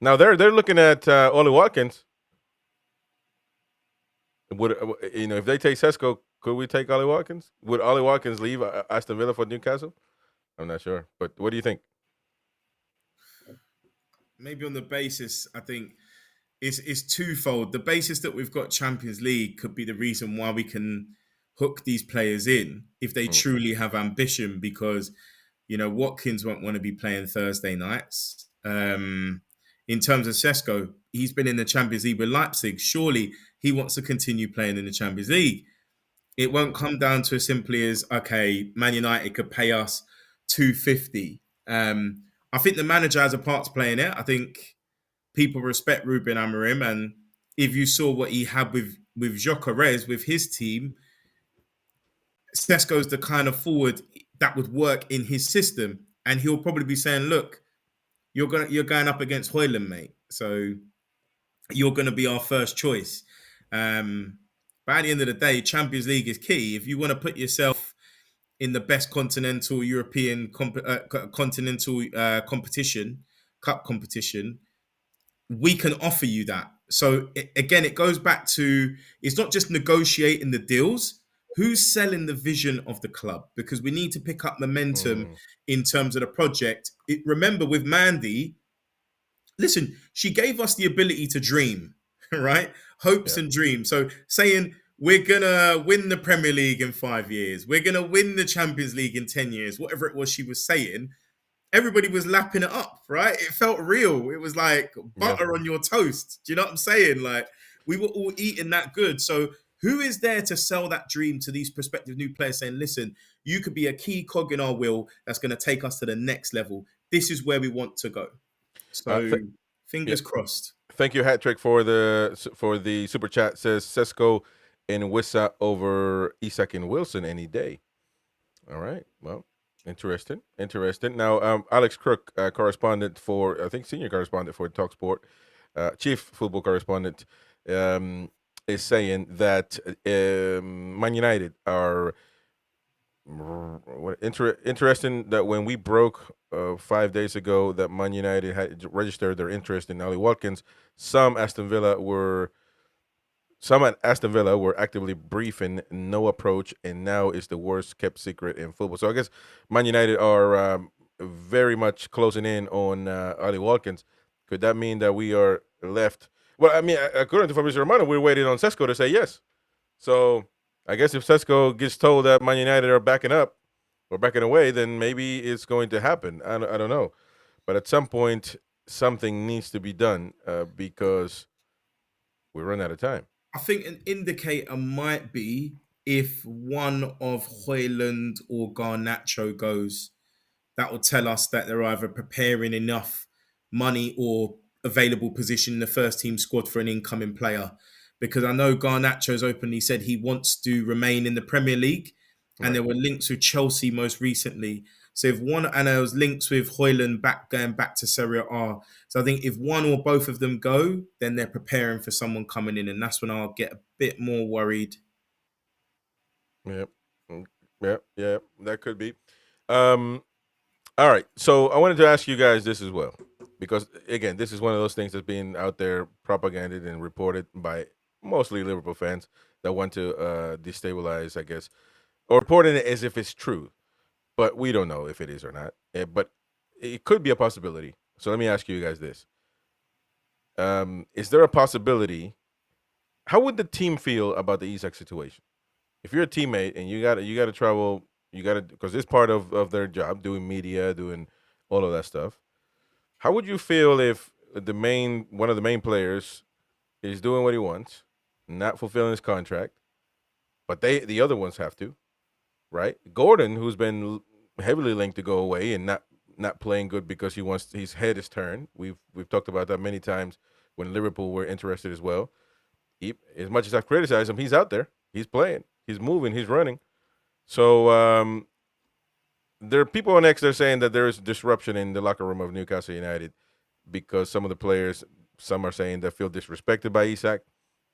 Now they're looking at Ollie Watkins. Would if they take Sesko, could we take Ollie Watkins? Would Ollie Watkins leave Aston Villa for Newcastle? I'm not sure, but what do you think? Maybe on the basis, I think it's twofold. The basis that we've got Champions League could be the reason why we can hook these players in if they truly have ambition, because Watkins won't want to be playing Thursday nights. In terms of Sesko, he's been in the Champions League with Leipzig. Surely he wants to continue playing in the Champions League. It won't come down to as simply as, okay, Man United could pay us 250. I think the manager has a part to play in it. I think people respect Ruben Amorim, and if you saw what he had with Gyökeres, with his team, Sesko's the kind of forward that would work in his system, and he'll probably be saying, "Look, you're going up against Højlund, mate. So you're going to be our first choice." But at the end of the day, Champions League is key. If you want to put yourself in the best continental European continental competition, cup competition, we can offer you that. So again, it goes back to, it's not just negotiating the deals. Who's selling the vision of the club? Because we need to pick up momentum in terms of the project. Remember, with Mandy, listen, she gave us the ability to dream, right? Hopes and dreams. So saying we're going to win the Premier League in 5 years, we're going to win the Champions League in 10 years, whatever it was she was saying, everybody was lapping it up, right? It felt real. It was like butter on your toast. Do you know what I'm saying? Like, we were all eating that good. So who is there to sell that dream to these prospective new players saying, listen, you could be a key cog in our wheel that's going to take us to the next level. This is where we want to go. So fingers crossed. Thank you, Hat-Trick, for the super chat. Says Sesko and Wissa over Isak and Wilson any day. All right. Well, interesting. Now, Alex Crook, correspondent for, I think, senior correspondent for TalkSport, chief football correspondent, is saying that Man United are interesting that when we broke 5 days ago that Man United had registered their interest in Ollie Watkins, some at Aston Villa were actively briefing no approach, and now it's the worst kept secret in football. So I guess Man United are very much closing in on Ollie Watkins. Could that mean that we are left? Well, I mean, according to Fabrizio Romano, we're waiting on Sesko to say yes. So I guess if Sesko gets told that Man United are backing up or backing away, then maybe it's going to happen. I don't know. But at some point, something needs to be done because we run out of time. I think an indicator might be if one of Højlund or Garnacho goes. That will tell us that they're either preparing enough money or available position in the first team squad for an incoming player. Because I know Garnacho's openly said he wants to remain in the Premier League, and there were links with Chelsea most recently. So if one, and there was links with Højlund going back to Serie A. So I think if one or both of them go, then they're preparing for someone coming in, and that's when I'll get a bit more worried. Yep, that could be. All right, so I wanted to ask you guys this as well, because again, this is one of those things that's being out there propagated and reported by mostly Liverpool fans that want to destabilize, I guess, or reporting it as if it's true, but we don't know if it is or not. But it could be a possibility. So let me ask you guys this: is there a possibility? How would the team feel about the Isak situation? If you're a teammate and you got to travel. Because it's part of their job, doing media, doing all of that stuff. How would you feel if one of the main players is doing what he wants, not fulfilling his contract, but the other ones have to, right? Gordon, who's been heavily linked to go away and not playing good because his head is turned. We've talked about that many times when Liverpool were interested as well. As much as I've criticized him, he's out there, he's playing, he's moving, he's running. So there are people on X that are saying that there is disruption in the locker room of Newcastle United because some of the players, some are saying they feel disrespected by Isak.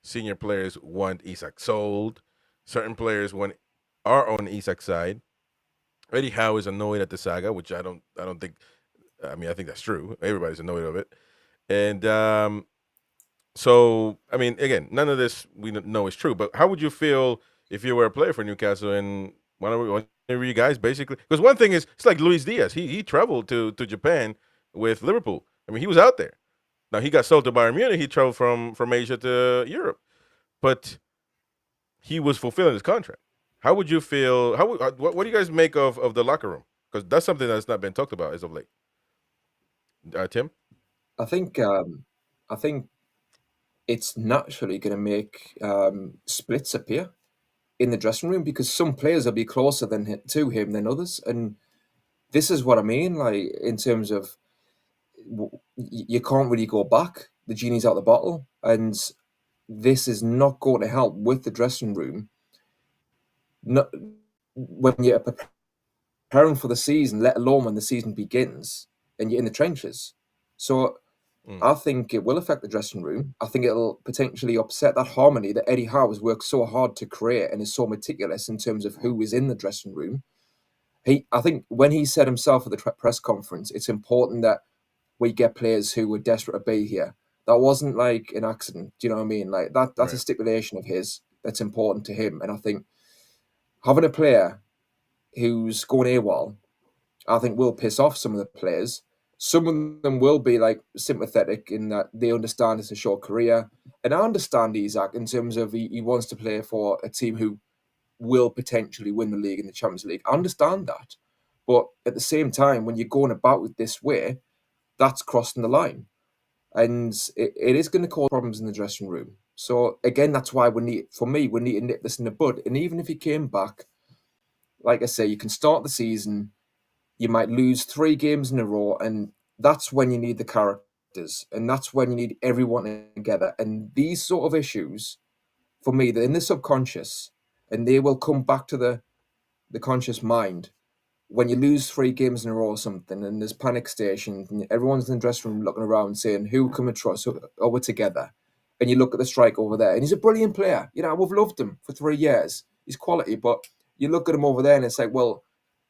Senior players want Isak sold. Certain players are on Isak's side. Eddie Howe is annoyed at the Saga, which I don't think. I mean, I think that's true. Everybody's annoyed of it. And so, I mean, again, none of this we know is true. But how would you feel if you were a player for Newcastle and one of you guys basically? Because one thing is, it's like Luis Diaz. He traveled to Japan with Liverpool. I mean, he was out there. Now he got sold to Bayern Munich. He traveled from Asia to Europe, but he was fulfilling his contract. How would you feel? What do you guys make of the locker room? Because that's something that's not been talked about as of late. Tim? I think it's naturally going to make splits appear in the dressing room because some players will be closer to him than others, and this is what I mean. Like in terms of you can't really go back. The genie's out the bottle, and this is not going to help with the dressing room. Not when you're preparing for the season, let alone when the season begins and you're in the trenches. So I think it will affect the dressing room. I think it'll potentially upset that harmony that Eddie Howe has worked so hard to create and is so meticulous in terms of who is in the dressing room. I think when he said himself at the press conference, it's important that we get players who were desperate to be here. That wasn't like an accident. Do you know what I mean? Like that's right. A stipulation of his that's important to him. And I think having a player who's going AWOL, I think will piss off some of the players. Some of them will be like sympathetic in that they understand it's a short career. And I understand Isak in terms of he wants to play for a team who will potentially win the league in the Champions League. I understand that. But at the same time, when you're going about it this way, that's crossing the line. And it is going to cause problems in the dressing room. So again, that's why we need to nip this in the bud. And even if he came back, like I say, you can start the season, you might lose 3 games in a row, and that's when you need the characters, and that's when you need everyone together. And these sort of issues, for me, they're in the subconscious, and they will come back to the conscious mind when you lose 3 games in a row or something, and there's panic stations, and everyone's in the dressing room looking around saying, who can we trust? Are we together? And you look at the striker over there, and he's a brilliant player. You know, we've loved him for 3 years. He's quality, but you look at him over there, and it's like, well,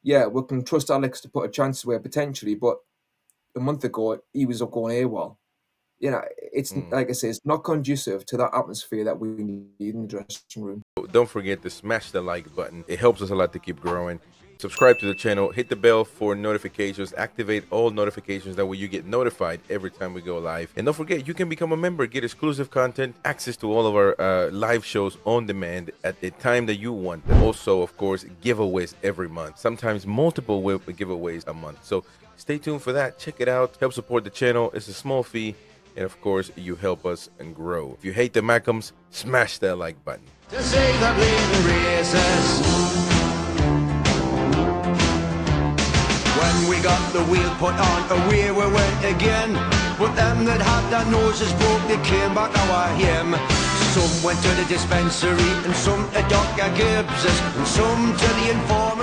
yeah, we can trust Alex to put a chance away potentially, but a month ago, he was up going AWOL. You know, it's like I say, it's not conducive to that atmosphere that we need in the dressing room. Don't forget to smash the like button. It helps us a lot to keep growing. Subscribe to the channel, hit the bell for notifications, activate all notifications, that way you get notified every time we go live. And don't forget, you can become a member, get exclusive content, access to all of our live shows on demand at the time that you want. And also, of course, giveaways every month, sometimes multiple giveaways a month. So stay tuned for that. Check it out. Help support the channel. It's a small fee. And of course, you help us and grow. If you hate the Malcolms, smash that like button. To save the bleeding races. When we got the wheel put on, away we went again. But them that had their noses broke, they came back our him. Some went to the dispensary, and some to Dr. Gibbs's, and some to the informer.